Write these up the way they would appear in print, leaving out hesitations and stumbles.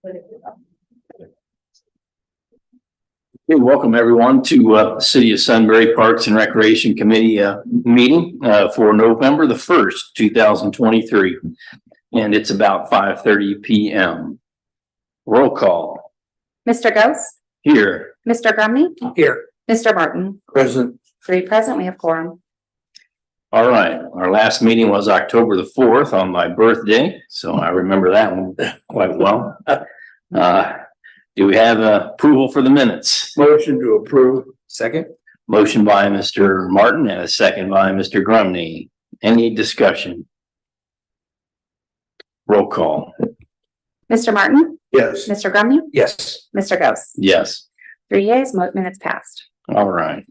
Okay, welcome everyone to the City of Sunbury Parks and Recreation Committee meeting for November the 1st, 2023. And it's about 5:30 p.m. Roll call. Mr. Ghost, Here. Mr. Grumney, Here. Mr. Martin. Present. 3 present, we have quorum. All right, our last meeting was October the 4th on my birthday, so I remember that one quite well. Do we have approval for the minutes? Motion to approve. Second. Motion by Mr. Martin and a second by Mr. Grumney. Any discussion? Roll call. Mr. Martin, Yes. Mr. Grumney, Yes. Mr. Ghost. Yes. 3 yeas, minutes passed. All right.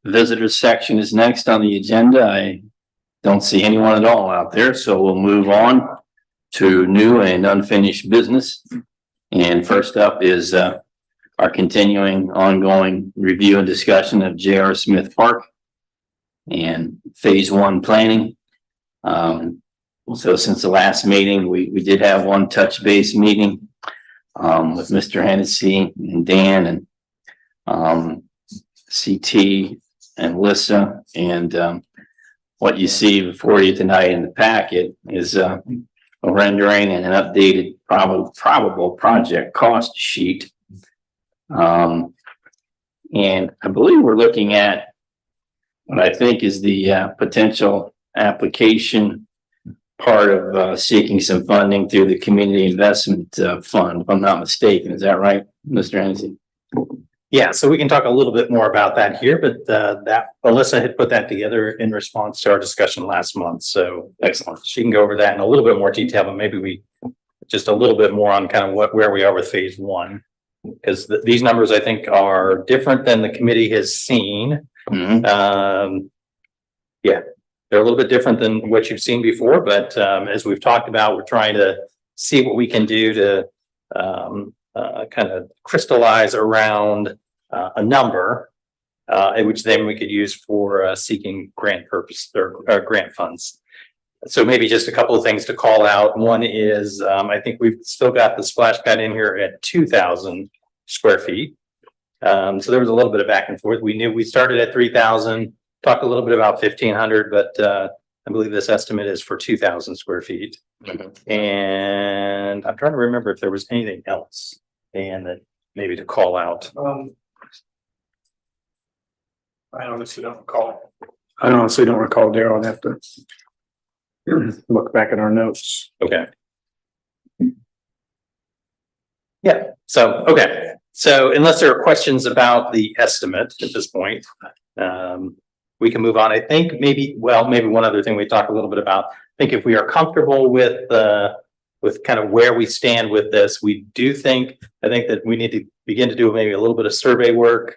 Visitors section is next on the agenda. I don't see anyone at all out there, so we'll move on to new and unfinished business. And first up is our continuing ongoing review and discussion of J.R. Smith Park and phase 1 planning. So since the last meeting, we did have one touch base meeting with Mr. Hennessy and Dan and CT and Lissa, and what you see before you tonight in the packet is a rendering and an updated probable project cost sheet. And I believe we're looking at what I think is the potential application part of seeking some funding through the Community Investment Fund, if I'm not mistaken. Is that right, Mr. Hennessy? Yeah, so we can talk a little bit more about that here, but that Alyssa had put that together in response to our discussion last month. So excellent. She can go over that in a little bit more detail, but maybe we just a little bit more on kind of where we are with phase 1, because these numbers I think are different than the committee has seen. Mm-hmm. Yeah, they're a little bit different than what you've seen before, but as we've talked about, we're trying to see what we can do to kind of crystallize around a number, which then we could use for seeking grant purpose or grant funds. So maybe just a couple of things to call out. One is I think we've still got the splash pad in here at 2,000 square feet. So there was a little bit of back and forth. We knew we started at 3,000, talked a little bit about 1,500, but I believe this estimate is for 2,000 square feet. Mm-hmm. And I'm trying to remember if there was anything else and that maybe to call out. I honestly don't recall. Daryl. I'd have to look back at our notes. Okay. Yeah. So, okay. So unless there are questions about the estimate at this point, we can move on. I think maybe one other thing we talked a little bit about, I think if we are comfortable with kind of where we stand with this, I think that we need to begin to do maybe a little bit of survey work.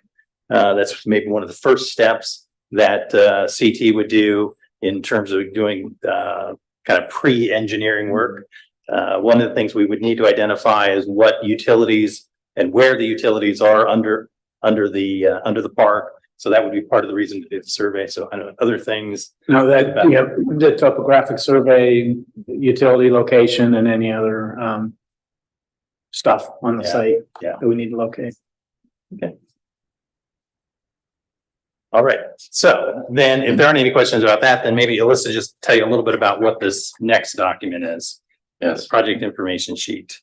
That's maybe one of the first steps that CT would do in terms of doing kind of pre-engineering work. One of the things we would need to identify is what utilities and where the utilities are under the park. So that would be part of the reason to do the survey. So I know other things. No, the topographic survey, utility location, and any other stuff on the site that we need to locate. Okay. All right. So then if there aren't any questions about that, then maybe Alyssa just tell you a little bit about what this next document is. Yes. Project information sheet.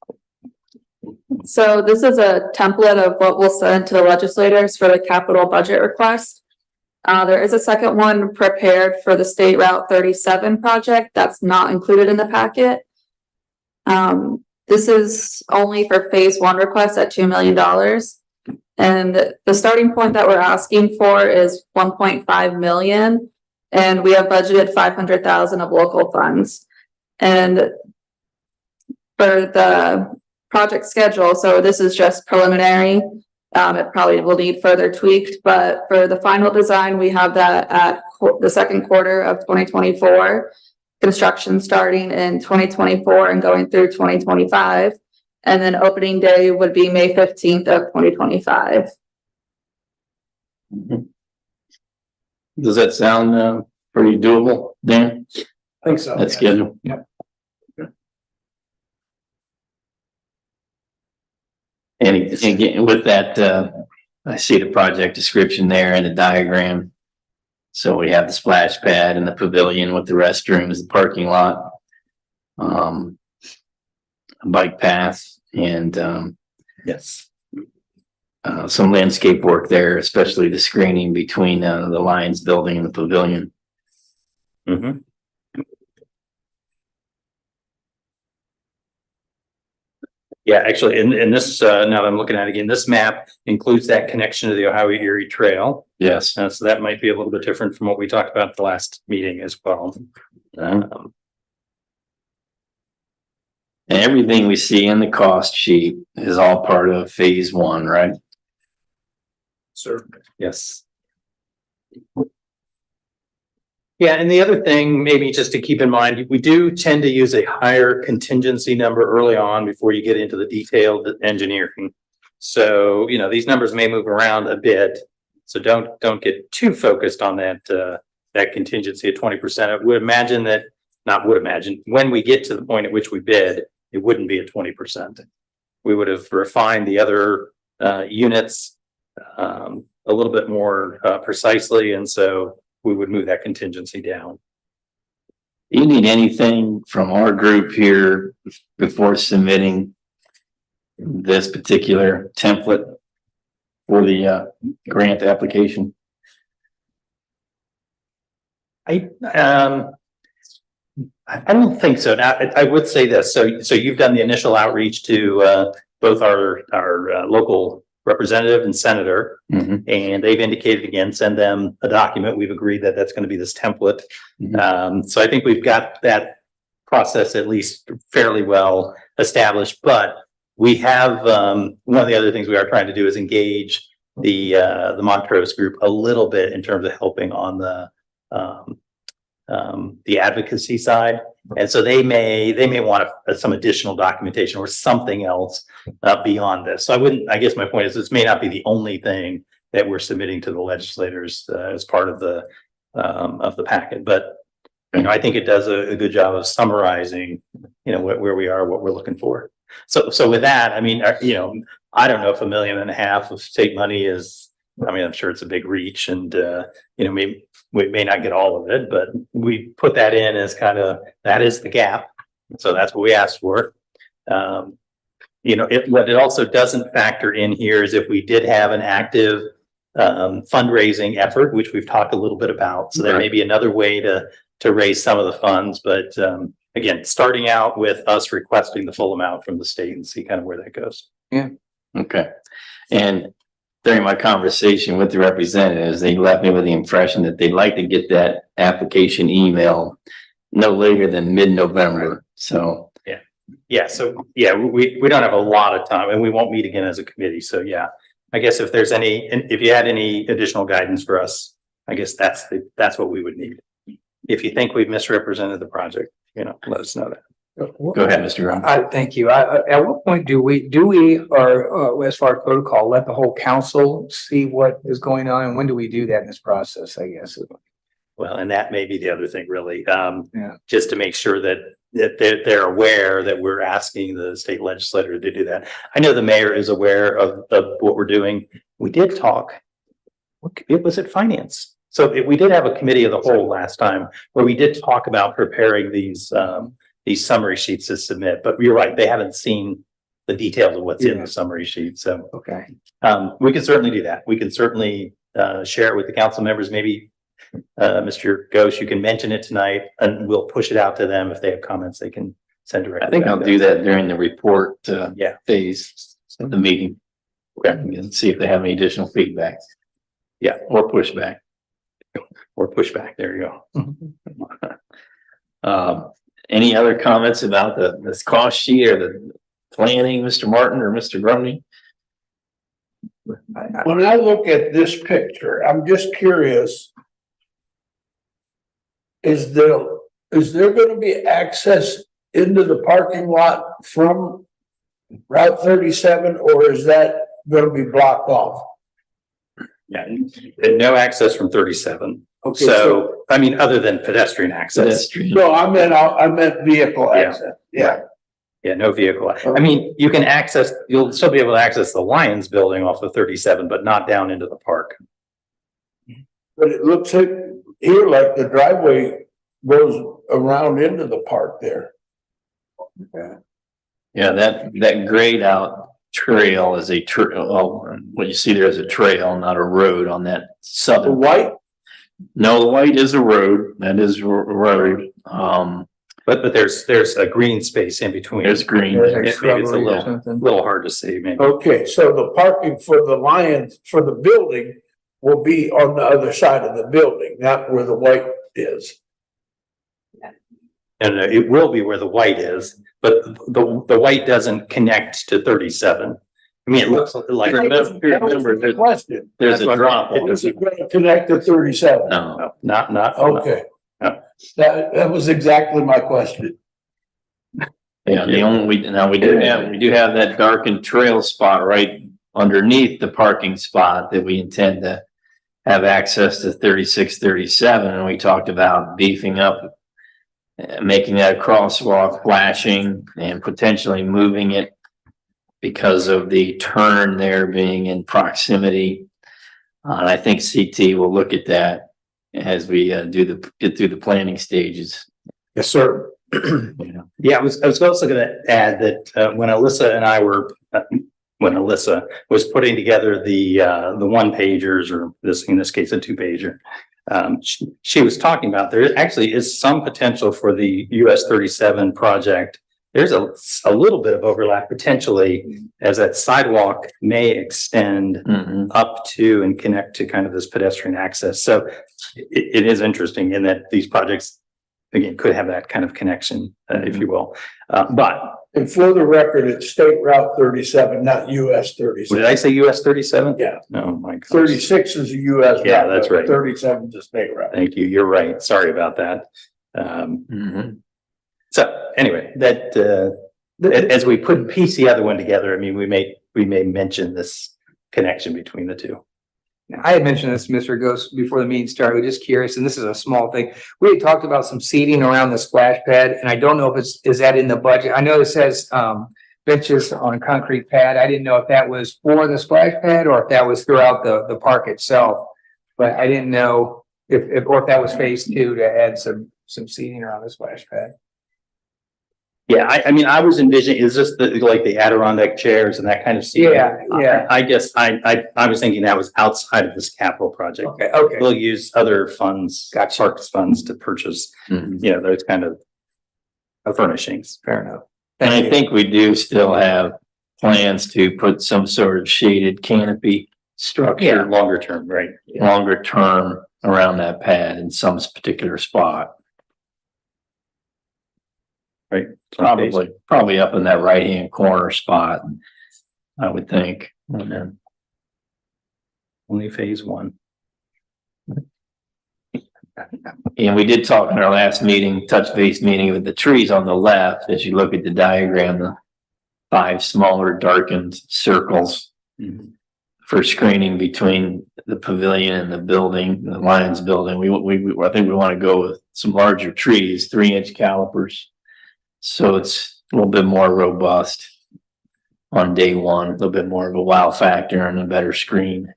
So this is a template of what we'll send to the legislators for the capital budget request. There is a second one prepared for the State Route 37 project that's not included in the packet. This is only for phase 1 request at $2 million. And the starting point that we're asking for is 1.5 million. And we have budgeted 500,000 of local funds. And for the project schedule, so this is just preliminary. It probably will need further tweaked, but for the final design, we have that at the second quarter of 2024. Construction starting in 2024 and going through 2025. And then opening day would be May 15th of 2025. Mm-hmm. Does that sound pretty doable, Dan? I think so. That schedule? Yep. And again, with that, I see the project description there and the diagram. So we have the splash pad and the pavilion with the restrooms, the parking lot. A bike path and, Yes. some landscape work there, especially the screening between, the Lions building and the pavilion. Mm-hmm. Yeah, actually, in this, now that I'm looking at it again, this map includes that connection to the Ohio Erie Trail. Yes. So that might be a little bit different from what we talked about at the last meeting as well. And everything we see in the cost sheet is all part of phase one, right? Sure. Yes. Yeah, and the other thing, maybe just to keep in mind, we do tend to use a higher contingency number early on before you get into the detailed engineering. So, you know, these numbers may move around a bit. So don't get too focused on that contingency at 20%. I would imagine that, not would imagine, when we get to the point at which we bid, it wouldn't be at 20%. We would have refined the other units a little bit more precisely, and so we would move that contingency down. Do you need anything from our group here before submitting this particular template for the grant application? I don't think so. Now, I would say this. So you've done the initial outreach to both our local representative and senator, and they've indicated again, send them a document. We've agreed that that's going to be this template. So I think we've got that process at least fairly well established, but we have, one of the other things we are trying to do is engage the Montrose group a little bit in terms of helping on the advocacy side. And so they may want some additional documentation or something else beyond this. So I guess my point is this may not be the only thing that we're submitting to the legislators as part of the packet, but you know, I think it does a good job of summarizing, you know, where we are, what we're looking for. So with that, I mean, you know, I don't know if $1.5 million of state money is, I mean, I'm sure it's a big reach, and you know, maybe we may not get all of it, but we put that in as kind of, that is the gap. So that's what we asked for. You know, what it also doesn't factor in here is if we did have an active fundraising effort, which we've talked a little bit about. So there may be another way to raise some of the funds, but again, starting out with us requesting the full amount from the state and see kind of where that goes. Yeah. Okay. And during my conversation with the representatives, they left me with the impression that they'd like to get that application email no later than mid-November. So yeah. So yeah, we don't have a lot of time, and we won't meet again as a committee. So yeah, I guess if there's if you had any additional guidance for us, I guess that's what we would need. If you think we've misrepresented the project, you know, let us know that. go ahead, Mr. Ron. Thank you. At what point do we, or as far as protocol, let the whole council see what is going on? And when do we do that in this process, I guess? Well, and that may be the other thing, really, Yeah. just to make sure that they're aware that we're asking the state legislator to do that. I know the mayor is aware of what we're doing. We did talk, it was at finance. So we did have a committee of the whole last time where we did talk about preparing these summary sheets to submit, but you're right, they haven't seen the details of what's in the summary sheet. So Okay. we can certainly do that. We can certainly share it with the council members. Maybe Mr. Ghosh, you can mention it tonight, and we'll push it out to them. If they have comments, they can send directly. I think I'll do that during the report Yeah. phase of the meeting. Okay. And see if they have any additional feedback. Yeah, or pushback. Or pushback. There you go. Any other comments about this cost sheet or the planning, Mr. Martin or Mr. Grumney? When I look at this picture, I'm just curious. Is there gonna be access into the parking lot from Route 37, or is that gonna be blocked off? Yeah, and no access from 37. Okay, So, I mean, other than pedestrian access. Pedestrian. No, I meant vehicle access. Yeah. Yeah, no vehicle. I mean, you can access, you'll still be able to access the Lions building off of 37, but not down into the park. But it looks like here like the driveway goes around into the park there. Yeah, that grayed out trail is a well, what you see there is a trail, not a road on that The southern. white, No, the white is a road. That is a road. But there's a green space in between. There's green. There's Maybe like it's a shrubbery or little, something. little hard to see, maybe. okay, so the parking for the Lions, for the building will be on the other side of the building, not where the white is. And it will be where the white is, but the white doesn't connect to 37. I mean, it looks like. Remember, there's, Question, there's a drop it off. isn't gonna connect to 37. No, Not. Okay. No. That was exactly my question. yeah, the only, we do have that darkened trail spot right underneath the parking spot that we intend to have access to 36, 37, and we talked about beefing up, making that a crosswalk, flashing, and potentially moving it because of the turn there being in proximity. And I think CT will look at that as we get through the planning stages. Yes, sir. You know. Yeah, I was also gonna add that, when Alyssa and I were, when Alyssa was putting together the one pagers, or in this case, a two pager. She was talking about there actually is some potential for the US 37 project. There's a little bit of overlap potentially as that sidewalk may extend Mhm. up to and connect to kind of this pedestrian access. So it is interesting in that these projects, again, could have that kind of connection, if you will. But And for the record, it's State Route 37, not US what 37. did I say? US 37? Yeah. Oh, my God. 36 is a US route. Yeah, that's right. 37 is a state route. Thank you. You're right. Sorry about that. Mhm. So anyway, that, as we piece the other one together, I mean, we may mention this connection between the two. I had mentioned this to Mr. Ghost before the meeting started, we're just curious, and this is a small thing. We had talked about some seating around the splash pad, and I don't know if is that in the budget? I know it says, benches on a concrete pad. I didn't know if that was for the splash pad or if that was throughout the park itself. But I didn't know if that was phase two to add some seating around the splash pad. Yeah, I mean, I was envisioning, is this like the Adirondack chairs and that kind of seating? Yeah. I guess I was thinking that was outside of this capital project. Okay. We'll use other funds, parks funds to purchase, Mhm. those kind of furnishings. Fair enough. And Thank I you. think we do still have plans to put some sort of shaded canopy structure Longer term, right? longer term around that pad in some particular spot. Right. Probably up in that right-hand corner spot, I would think. And then, Only phase one. and we did talk in our last meeting, touch base meeting, with the trees on the left, as you look at the diagram, the 5 smaller darkened circles for screening between the pavilion and the building, the Lions building. I think we want to go with some larger trees, 3-inch calipers. So it's a little bit more robust on day one, a little bit more of a wow factor and a better screen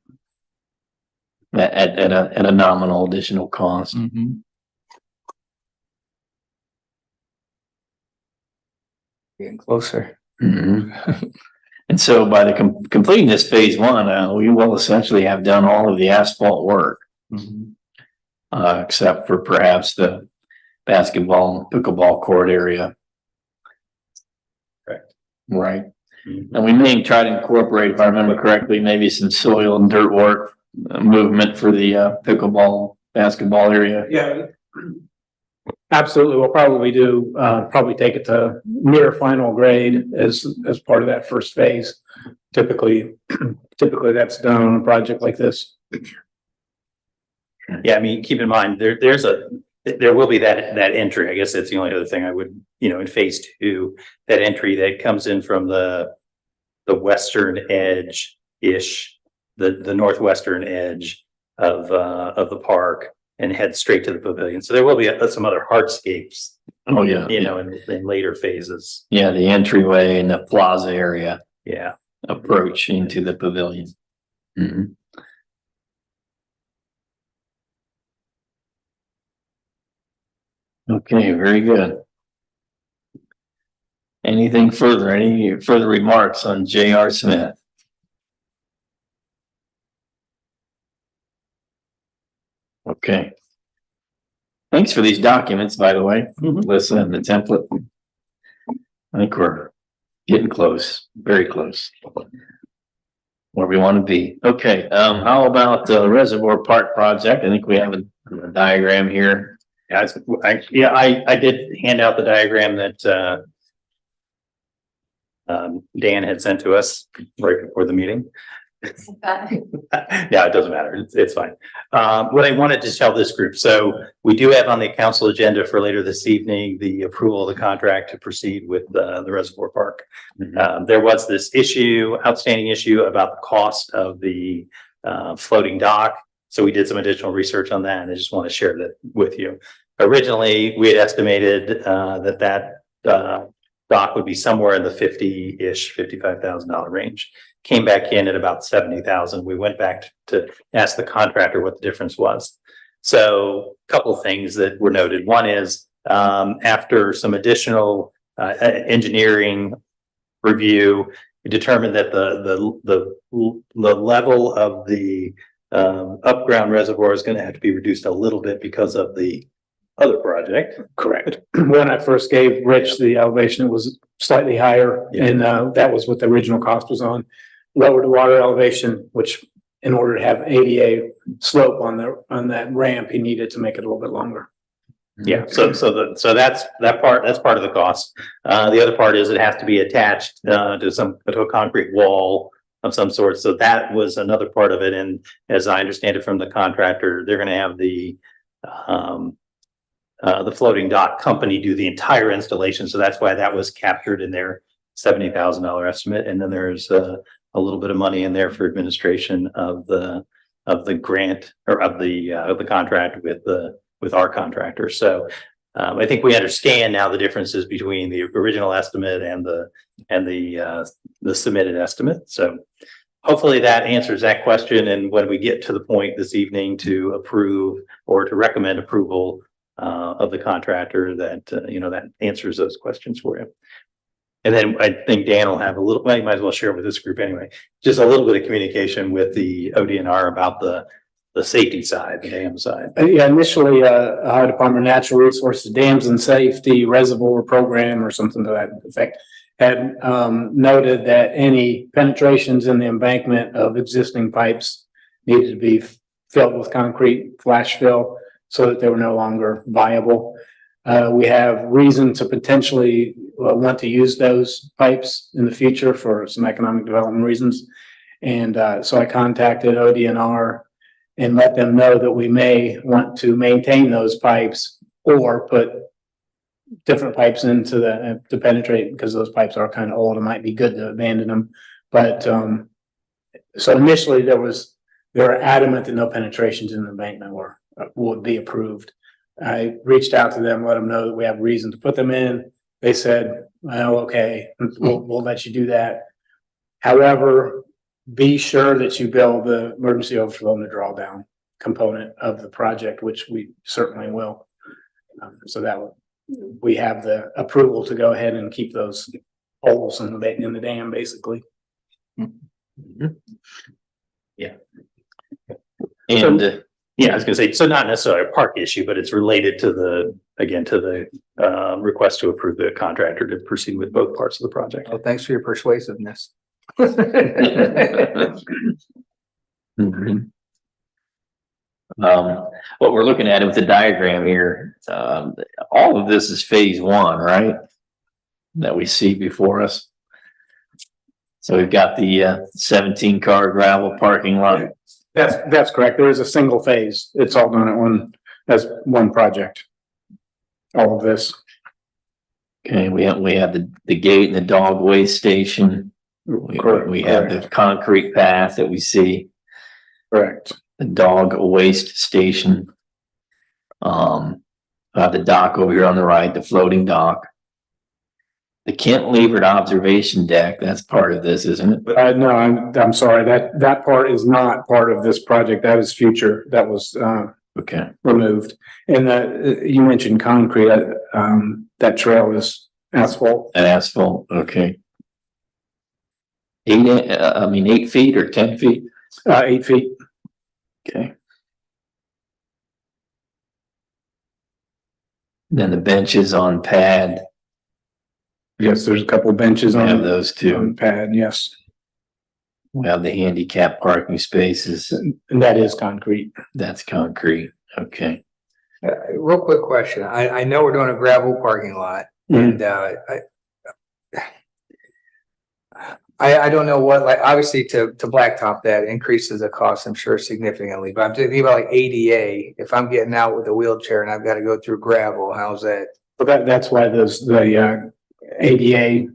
at a nominal additional cost. Getting closer. Mhm. And so by the completing this phase one, we will essentially have done all of the asphalt work. Except for perhaps the basketball, and pickleball court area. Correct. Right. And we may try to incorporate, if I remember correctly, maybe some soil and dirt work movement for the pickleball, basketball area. Yeah. Absolutely. We'll probably do, probably take it to near final grade as part of that first phase. Typically that's done on a project like this. Yeah, I mean, keep in mind, there will be that entry. I guess that's the only other thing I would, in phase two, that entry that comes in from the western edge-ish, the northwestern edge of the park and head straight to the pavilion. So there will be some other hardscapes Oh, yeah. you know, in later phases. Yeah, the entryway and the plaza area Yeah. approach into the pavilion. Mhm. Okay, very good. Anything further? Any further remarks on J.R. Smith? Okay. Thanks for these documents, by the way. Listen, and the template. I think we're getting close, very close. Where we want to be. Okay, how about the Reservoir Park project? I think we have a diagram here. I did hand out the diagram that Dan had sent to us right before the meeting. Yeah, it doesn't matter. It's fine. What I wanted to tell this group, so we do have on the council agenda for later this evening, the approval of the contract to proceed with the Reservoir Park. There was this outstanding issue about the cost of the floating dock. So we did some additional research on that, and I just want to share that with you. Originally, we had estimated that dock would be somewhere in the $55,000 range. Came back in at about 70,000. We went back to ask the contractor what the difference was. So a couple of things that were noted. One is after some additional engineering review, we determined that the level of the upground reservoir is going to have to be reduced a little bit because of the other project. Correct. When I first gave Rich the elevation, it was slightly higher, and that was what the original cost was on. Lowered the water elevation, which in order to have ADA slope on that ramp, he needed to make it a little bit longer. Yeah, so that's part of the cost. The other part is it has to be attached to a concrete wall of some sort. So that was another part of it. And as I understand it from the contractor, they're going to have the floating dock company do the entire installation. So that's why that was captured in their $70,000 estimate. And then there's a little bit of money in there for administration of the grant or of the contract with our contractor. So I think we understand now the differences between the original estimate and the submitted estimate. So hopefully that answers that question. And when we get to the point this evening to approve or to recommend approval of the contractor, that that answers those questions for you. And then I think Dan will have a little, well, you might as well share with this group anyway, just a little bit of communication with the ODNR about the safety side, the dam side. Initially, Ohio Department of Natural Resources Dams and Safety Reservoir Program or something to that effect had noted that any penetrations in the embankment of existing pipes needed to be filled with concrete flash fill so that they were no longer viable. We have reason to potentially want to use those pipes in the future for some economic development reasons. And so I contacted ODNR and let them know that we may want to maintain those pipes or put different pipes into to penetrate, because those pipes are kind of old. It might be good to abandon them. But so initially they were adamant that no penetrations in the embankment would be approved. I reached out to them, let them know that we have reason to put them in. They said, well, okay, we'll let you do that. However, be sure that you build the emergency overflow and the drawdown component of the project, which we certainly will. So that we have the approval to go ahead and keep those holes in the dam, basically. Yeah. And Yeah, I was gonna say, so not necessarily a park issue, but it's related to the request to approve the contractor to proceed with both parts of the project. Well, thanks for your persuasiveness. Mhm. What we're looking at with the diagram here, all of this is phase one, right? That we see before us. So we've got the 17 car gravel parking lot. That's correct. There is a single phase. It's all done as one project. All of this. Okay, we have the gate and the dog waste station. We have the concrete path that we see. Correct. The dog waste station. The dock over here on the right, the floating dock. The cantilevered observation deck, that's part of this, isn't it? No, I'm sorry, that part is not part of this project. That is future. That was, Okay, removed. And you mentioned concrete, that trail is asphalt. and asphalt, okay. 8 feet or 10 feet? 8 feet. Okay. Then the benches on pad, Yes, there's a couple of benches we have on those two. the pad, yes. We have the handicap parking spaces, And that is concrete. that's concrete, okay. Real quick question. I know we're doing a gravel parking lot Mm-hmm. and, I don't know what, like, obviously to blacktop that increases the cost, I'm sure significantly, but I'm thinking about like ADA. If I'm getting out with a wheelchair and I've got to go through gravel, how's that? But that's why the ADA,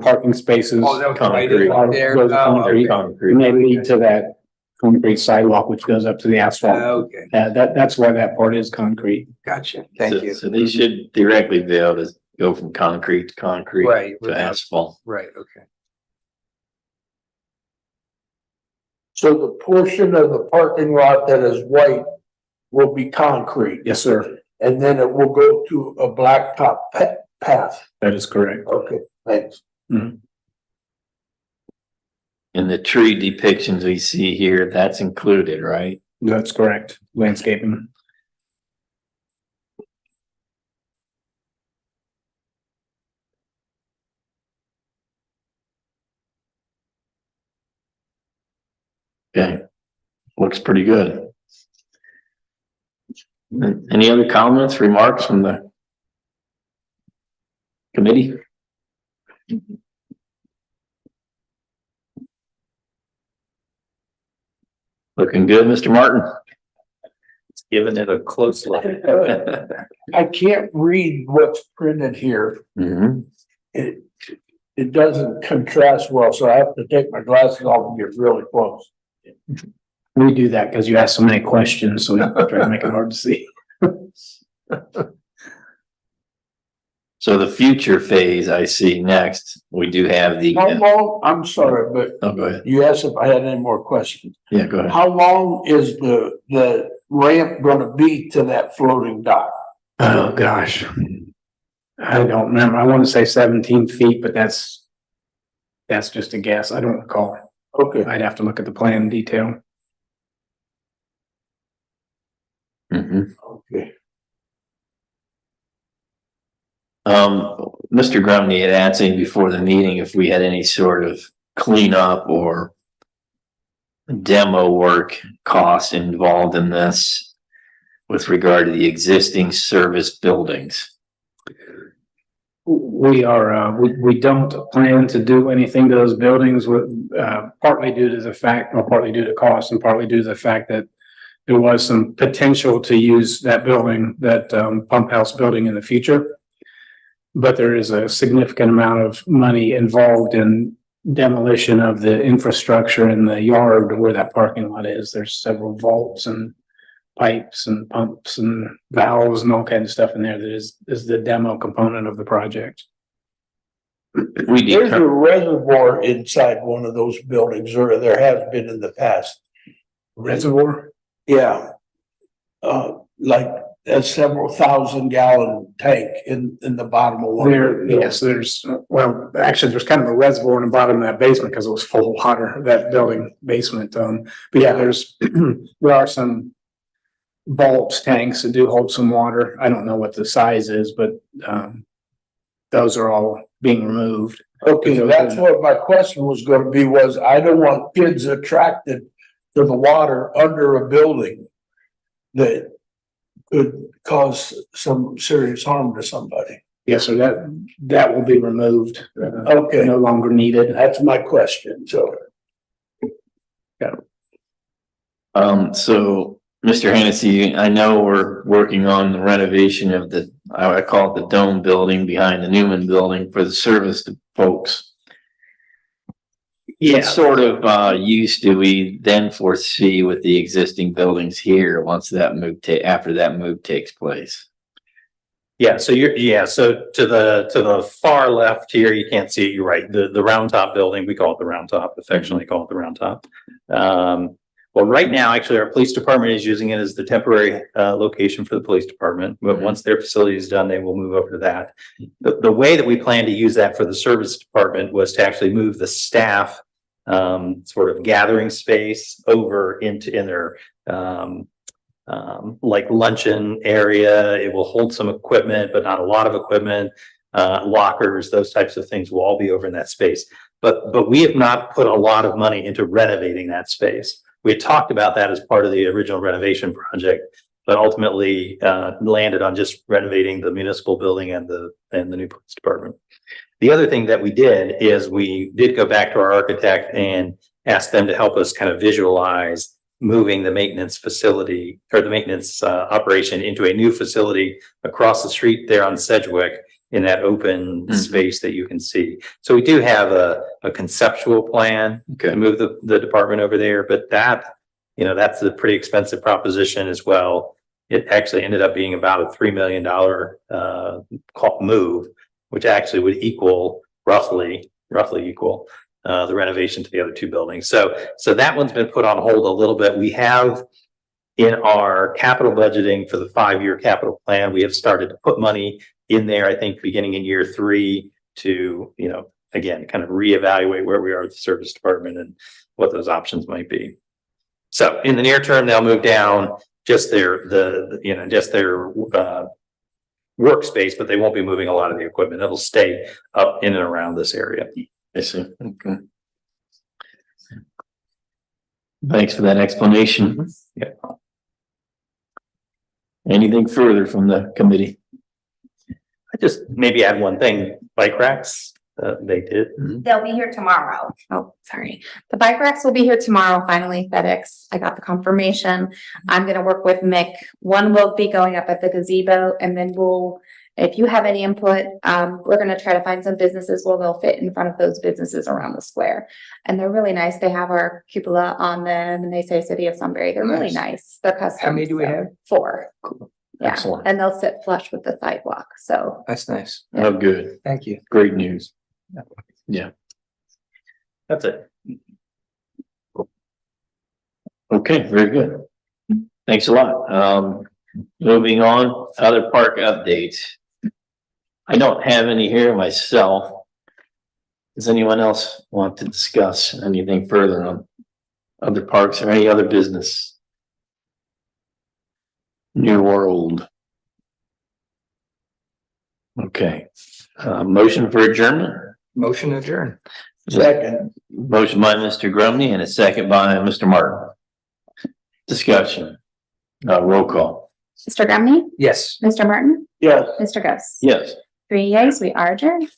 parking spaces. Oh, is that what I did Concrete. right there? Goes to Oh, concrete. Concrete. And they lead to that concrete sidewalk, which goes up to the asphalt. Okay, That's why that part is concrete. gotcha. Thank So- you. So they should theoretically be able to go from concrete to concrete Right, to without- asphalt. right, okay. So the portion of the parking lot that is white will be concrete, Yes, sir. and then it will go to a blacktop path. That is correct. Okay, thanks. And the tree depictions we see here, that's included, right? That's correct. Landscaping. Okay, looks pretty good. Any other comments, remarks from the committee? Looking good, Mr. Martin? Giving it a close look. I can't read what's printed here. Mhm. It doesn't contrast well, so I have to take my glasses off and get really close. We do that because you ask so many questions, so we try to make it hard to see. So the future phase I see next, we do have the, How long, I'm sorry, but oh, go ahead. you asked if I had any more questions. Yeah, go ahead. How long is the ramp gonna be to that floating dock? Oh, gosh. I don't remember. I want to say 17 feet, but that's just a guess. I don't recall. Okay, I'd have to look at the plan in detail. Mhm. okay. Mr. Grumney had asked me before the meeting if we had any sort of cleanup or demo work costs involved in this with regard to the existing service buildings. We don't plan to do anything to those buildings with, partly due to the fact, or partly due to cost and partly due to the fact that there was some potential to use that building, that pump house building in the future. But there is a significant amount of money involved in demolition of the infrastructure in the yard where that parking lot is. There's several vaults and pipes and pumps and valves and all kinds of stuff in there that is the demo component of the project. We There's a determined, reservoir inside one of those buildings, or there has been in the past. Reservoir? Yeah. Like a several thousand gallon tank in the bottom of one. Yes, there's, well, actually, there's kind of a reservoir in the bottom of that basement because it was full of water, that building basement. But yeah, there are some vaults, tanks that do hold some water. I don't know what the size is, but those are all being removed. Okay, that's what my question was gonna be, was I don't want kids attracted to the water under a building that could cause some serious harm to somebody. Yes, so that will be removed. Okay, No longer needed. that's my question, so. so Mr. Hennessy, I know we're working on the renovation of I call it the Dome building behind the Newman building for the service to folks. What sort of use do we then foresee with the existing buildings here once that move after that move takes place? Yeah, so so to the far left here, you can't see it, you're right, the round top building, we call it the round top, affectionately call it the round top. Well, right now, actually, our police department is using it as the temporary location for the police department, but once their facility is done, they will move over to that. The way that we plan to use that for the service department was to actually move the staff sort of gathering space over in their like luncheon area. It will hold some equipment, but not a lot of equipment. Lockers, those types of things will all be over in that space. But we have not put a lot of money into renovating that space. We had talked about that as part of the original renovation project, but ultimately landed on just renovating the municipal building and the new police department. The other thing that we did is we did go back to our architect and ask them to help us kind of visualize moving the maintenance facility or the maintenance operation into a new facility across the street there on Sedgwick in that open space that you can see. So we do have a conceptual plan to move the department over there, but that, you know, that's a pretty expensive proposition as well. It actually ended up being about a $3 million move, which actually would equal roughly equal the renovation to the other two buildings. So that one's been put on hold a little bit. We have in our capital budgeting for the 5-year capital plan, we have started to put money in there, I think beginning in year 3 to, you know, again, kind of reevaluate where we are with the service department and what those options might be. So in the near term, they'll move down just their workspace, but they won't be moving a lot of the equipment. It'll stay up in and around this area. I see. Okay. Thanks for that explanation. Yeah. Anything further from the committee? I just maybe add one thing, bike racks, they did. They'll be here tomorrow. Oh, sorry. The bike racks will be here tomorrow, finally, FedEx. I got the confirmation. I'm gonna work with Mick. One will be going up at the gazebo, and then if you have any input, we're gonna try to find some businesses where they'll fit in front of those businesses around the square. And they're really nice. They have our cupola on them and they say City of Sunbury. They're really nice. They're custom. How many do we have? 4. Yeah, Excellent. and they'll sit flush with the sidewalk, so. That's nice. Oh, good. Thank you. Great news. Yeah. That's it. Okay, very good. Thanks a lot. Moving on, other park updates. I don't have any here myself. Does anyone else want to discuss anything further on other parks or any other business? New or old? Okay, motion for adjournment? Motion adjourned. Second. Motion by Mr. Grumney and a second by Mr. Martin. Discussion. Roll call. Mr. Grumney, Yes. Mr. Martin, Yes. Mr. Gus. Yes. 3 yeas, we are adjourned.